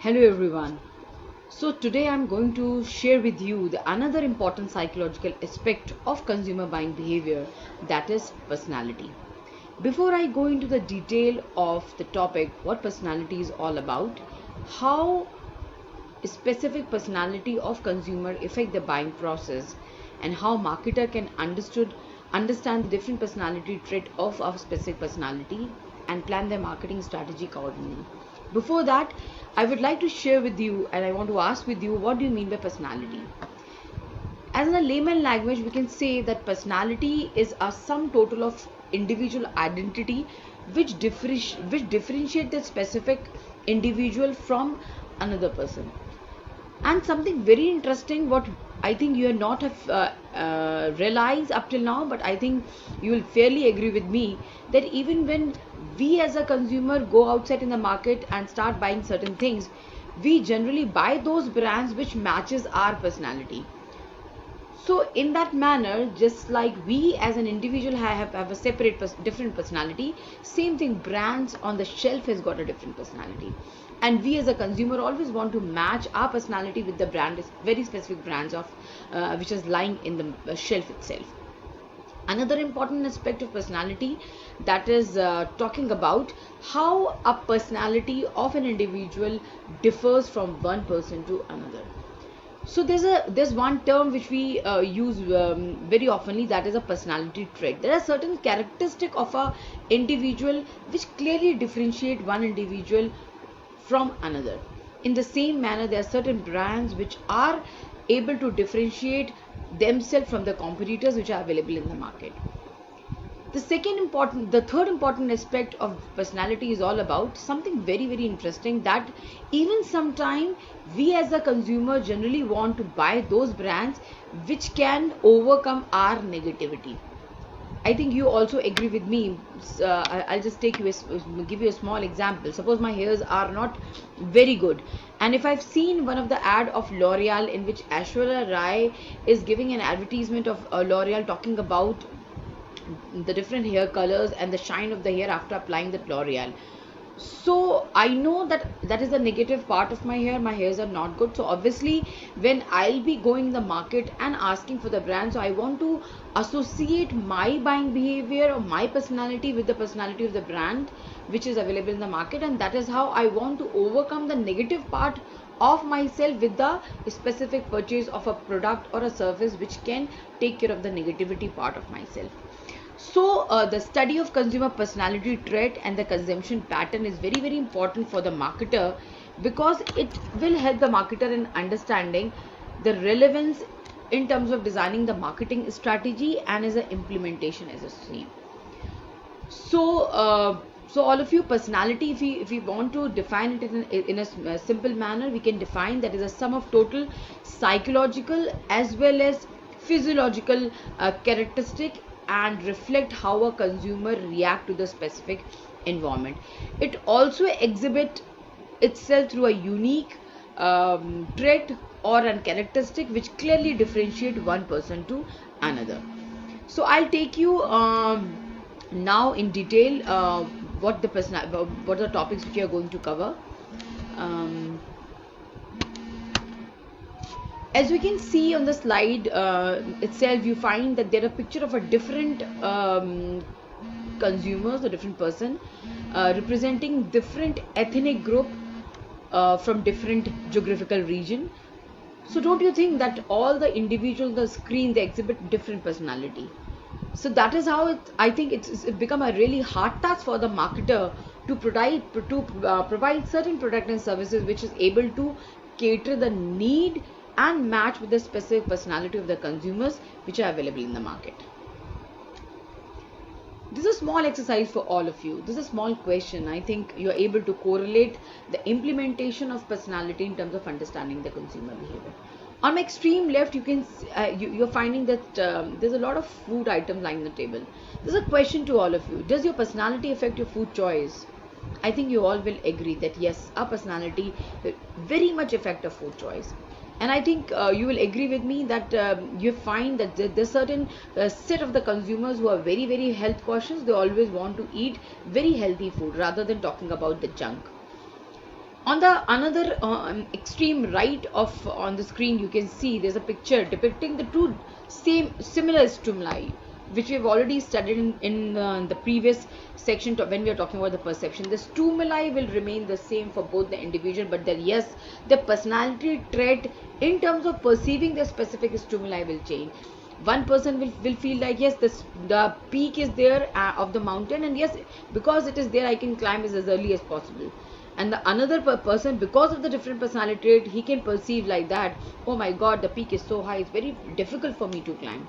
Hello everyone. So today I'm going to share with you the another important psychological aspect of consumer buying behavior, that is personality. Before I go into the detail of the topic, what personality is all about, how specific personality of consumer affect the buying process, and how marketer can understand the different personality trait of our specific personality and plan their marketing strategy accordingly. Before that, I would like to share with you and I want to ask with you, what do you mean by personality? As in a layman language, we can say that personality is a sum total of individual identity which differentiate the specific individual from another person. And something very interesting, what I think you have not have realized up till now, but I think you will fairly agree with me that even when we as a consumer go outside in the market and start buying certain things, we generally buy those brands which matches our personality. So in that manner, just like we as an individual have a separate different personality, same thing, brands on the shelf has got a different personality, and we as a consumer always want to match our personality with the brand, very specific brands of which is lying in the shelf itself. Another important aspect of personality, that is talking about how a personality of an individual differs from one person to another. So there's one term which we use very oftenly, that is a personality trait. There are certain characteristic of a individual which clearly differentiate one individual from another. In the same manner, there are certain brands which are able to differentiate themselves from the competitors which are available in the market. The third important aspect of personality is all about something very very interesting, that even sometime we as a consumer generally want to buy those brands which can overcome our negativity. I think you also agree with me. I'll just give you a small example. Suppose my hairs are not very good, and if I've seen one of the ad of L'Oreal in which Aishwarya Rai is giving an advertisement of L'Oreal talking about the different hair colors and the shine of the hair after applying the L'Oreal. So I know that that is the negative part of my hair. My hairs are not good. So obviously, when I'll be going in the market and asking for the brand, so I want to associate my buying behavior or my personality with the personality of the brand which is available in the market, and that is how I want to overcome the negative part of myself with the specific purchase of a product or a service which can take care of the negativity part of myself. So, the study of consumer personality trait and the consumption pattern is very, very important for the marketer, because it will help the marketer in understanding the relevance in terms of designing the marketing strategy and as an implementation as a same. So, so all of you, personality, if we want to define it in a simple manner, we can define that is a sum of total psychological as well as physiological characteristic, and reflect how a consumer react to the specific environment. It also exhibit itself through a unique trait or a characteristic which clearly differentiate one person to another. So I'll take you now in detail what are the topics which we are going to cover. Um, as we can see on the slide itself, you find that there are picture of a different consumers, a different person representing different ethnic group from different geographical region. So don't you think that all the individuals on the screen, they exhibit different personality? So that is how I think it's become a really hard task for the marketer to provide certain product and services which is able to cater the need and match with the specific personality of the consumers which are available in the market. This is a small exercise for all of you. This is a small question. I think you are able to correlate the implementation of personality in terms of understanding the consumer behavior. On my extreme left, you're finding that there's a lot of food items lying on the table. There's a question to all of you: does your personality affect your food choice? I think you all will agree that yes, our personality will very much affect our food choice. And I think you will agree with me that you find that there's certain set of the consumers who are very very health cautious. They always want to eat very healthy food rather than talking about the junk. On the another extreme right of on the screen, you can see there's a picture depicting the two same similar stimuli, which we've already studied in the previous section when we are talking about the perception. The stimuli will remain the same for both the individual, but then yes, the personality trait in terms of perceiving the specific stimuli will change. One person will feel like, yes, the peak is there of the mountain, and yes, because it is there, I can climb as early as possible. And the another person, because of the different personality trait, he can perceive like that, oh my god, the peak is so high, it's very difficult for me to climb.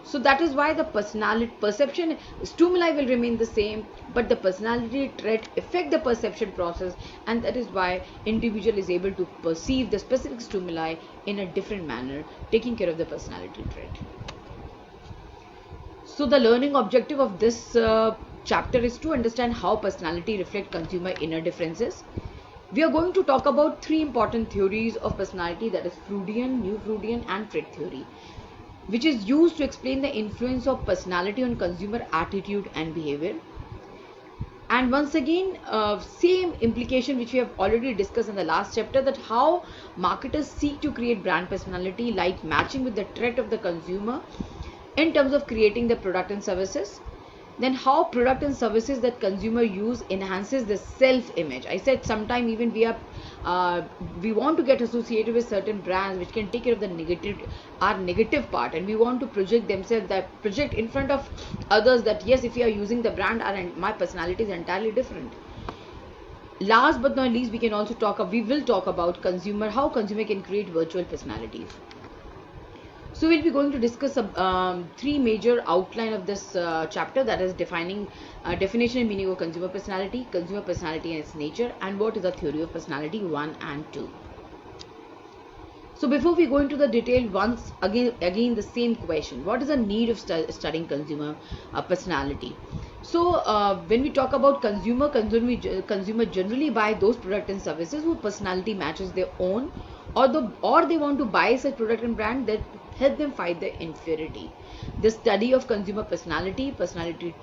So that is why the personality perception stimuli will remain the same, but the personality trait affect the perception process, and that is why individual is able to perceive the specific stimuli in a different manner, taking care of the personality trait. So the learning objective of this chapter is to understand how personality reflect consumer inner differences. We are going to talk about three important theories of personality, that is Freudian, New Freudian and trait theory, which is used to explain the influence of personality on consumer attitude and behavior. And once again, same implication which we have already discussed in the last chapter, that how marketers seek to create brand personality like matching with the trait of the consumer in terms of creating the product and services. Then how product and services that consumer use enhances the self image. I said sometime even we want to get associated with certain brands which can take care of the negative part, and we want to project in front of others that yes, if you are using the brand, my personality is entirely different. Last but not least, we will talk about how consumer can create virtual personalities. So we'll be going to discuss three major outline of this chapter, that is definition and meaning of consumer personality and its nature, and what is the theory of personality 1 and 2. So before we go into the detail, once again the same question: what is the need of studying consumer personality? So when we talk about consumer generally buy those products and services whose personality matches their own, or they want to buy such product and brand that help them fight the inferiority. The study of consumer personality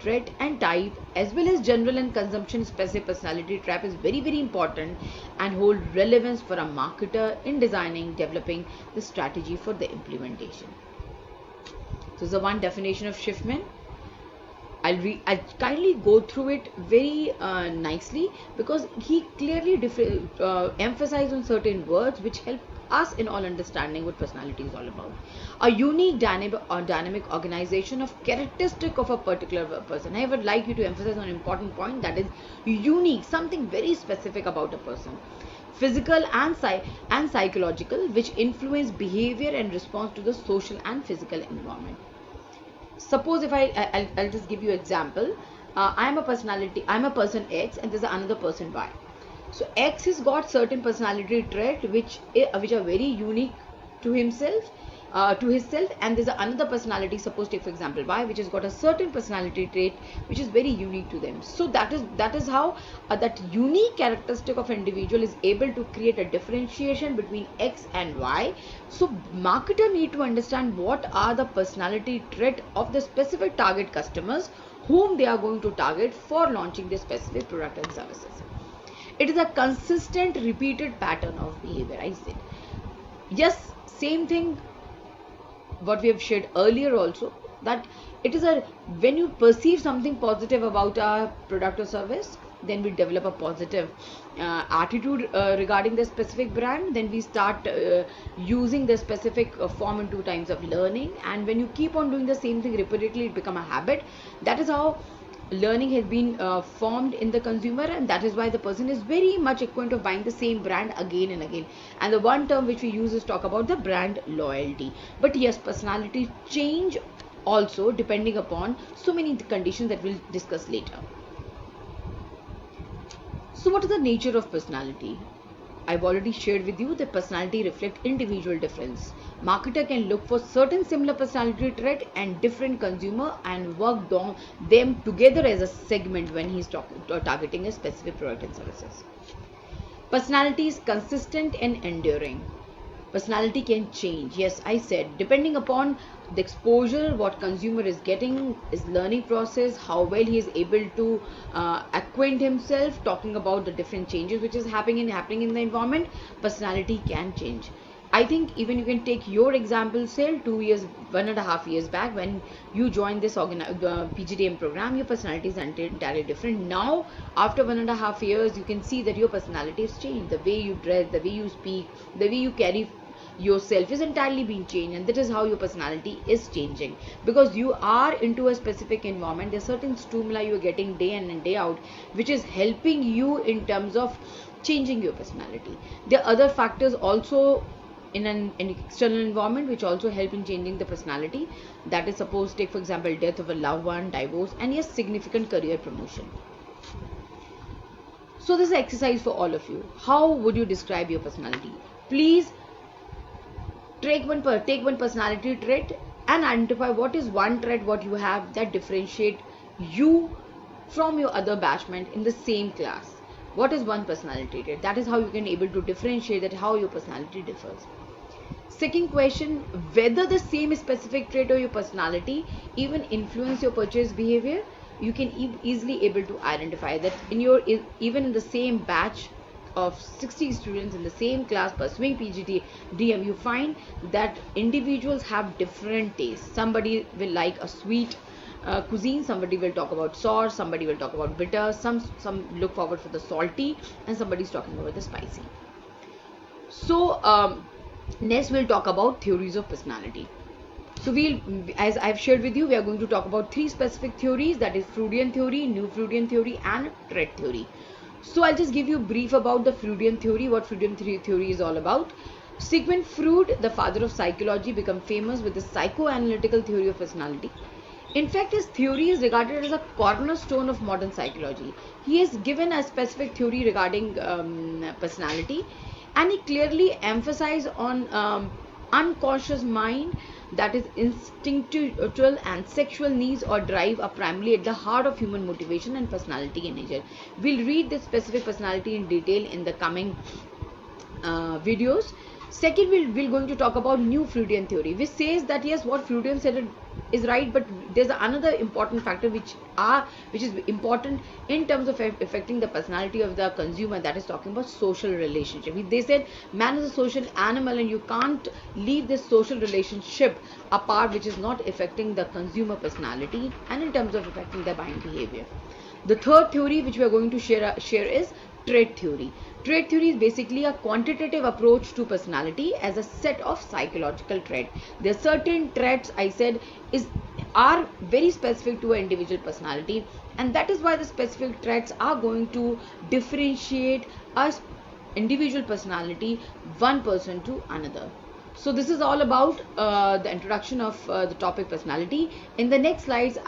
trait and type, as well as general and consumption specific personality trait is very, very important and hold relevance for a marketer in developing the strategy for the implementation. So the one definition of Schiffman, I'll kindly go through it very nicely, because he clearly emphasized on certain words which help us in all understanding what personality is all about. A unique dynamic organization of characteristic of a particular person. I would like you to emphasize on an important point, that is unique, something very specific about a person. Physical and psychological, which influence behavior and response to the social and physical environment. Suppose if I'll just give you an example. I'm a person X, and there's another person Y. So X has got certain personality trait which are very unique to himself, and there's another personality, suppose take for example Y, which has got a certain personality trait which is very unique to them. So that is how that unique characteristic of individual is able to create a differentiation between X and Y. So marketer need to understand what are the personality trait of the specific target customers whom they are going to target for launching their specific product and services. It is a consistent repeated pattern of behavior. I said yes, same thing what we have shared earlier also, that it is when you perceive something positive about our product or service, then we develop a positive attitude regarding the specific brand. Then we start using the specific form and 2 times of learning, and when you keep on doing the same thing repeatedly, it become a habit. That is how learning has been formed in the consumer, and that is why the person is very much acquainted of buying the same brand again and again. And the one term which we use is talk about the brand loyalty. But yes, personality change also depending upon so many conditions that we'll discuss later. So what is the nature of personality? I've already shared with you that personality reflects individual difference. Marketer can look for certain similar personality trait and different consumer and work them together as a segment when he's targeting a specific product and services. Personality is consistent and enduring. Personality can change. Yes, I said, depending upon the exposure, what consumer is getting, his learning process, how well he is able to acquaint himself, talking about the different changes which is happening in the environment, personality can change. I think even you can take your example, say 2 years, 1.5 years back when you joined this PGDM program, your personality is entirely different. Now, after 1.5 years, you can see that your personality has changed. The way you dress, the way you speak, the way you carry yourself is entirely being changed, and that is how your personality is changing, because you are into a specific environment. There's certain stimuli you're getting day in and day out which is helping you in terms of changing your personality. There are other factors also in an external environment which also help in changing the personality. That is, suppose, take for example, death of a loved one, divorce, and yes, significant career promotion. So this is an exercise for all of you. How would you describe your personality? Please take one personality trait and identify what is one trait what you have that differentiate you from your other batchmate in the same class. What is one personality trait? That is how you can able to differentiate that how your personality differs. Second question, whether the same specific trait or your personality even influence your purchase behavior. You can easily able to identify that in your, even in the same batch of 60 students in the same class pursuing PGDM, you find that individuals have different tastes. Somebody will like a sweet cuisine, somebody will talk about sour, somebody will talk about bitter, some look forward for the salty, and somebody's talking about the spicy. So next we'll talk about theories of personality. So as I've shared with you, we are going to talk about 3 specific theories, that is Freudian theory, New Freudian theory, and trait theory. So I'll just give you a brief about the Freudian theory, what Freudian theory is all about. Sigmund Freud, the father of psychology, became famous with the psychoanalytical theory of personality. In fact, his theory is regarded as a cornerstone of modern psychology. He has given a specific theory regarding personality, and he clearly emphasized on unconscious mind, that is instinctual and sexual needs or drive are primarily at the heart of human motivation and personality in nature. We'll read this specific personality in detail in the coming videos. Second, we're going to talk about New Freudian theory, which says that yes, what Freudian said is right, but there's another important factor which is important in terms of affecting the personality of the consumer, that is talking about social relationship. They said man is a social animal and you can't leave this social relationship apart, which is not affecting the consumer personality and in terms of affecting their buying behavior. The third theory which we are going to share is trait theory. Trait theory is basically a quantitative approach to personality as a set of psychological traits. There are certain traits, I said, are very specific to an individual personality, and that is why the specific traits are going to differentiate us individual personality one person to another. So this is all about the introduction of the topic personality. In the next slides,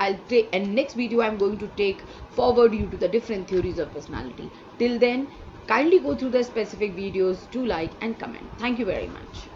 next video I'm going to take forward you to the different theories of personality. Till then, kindly go through the specific videos, do like and comment. Thank you very much.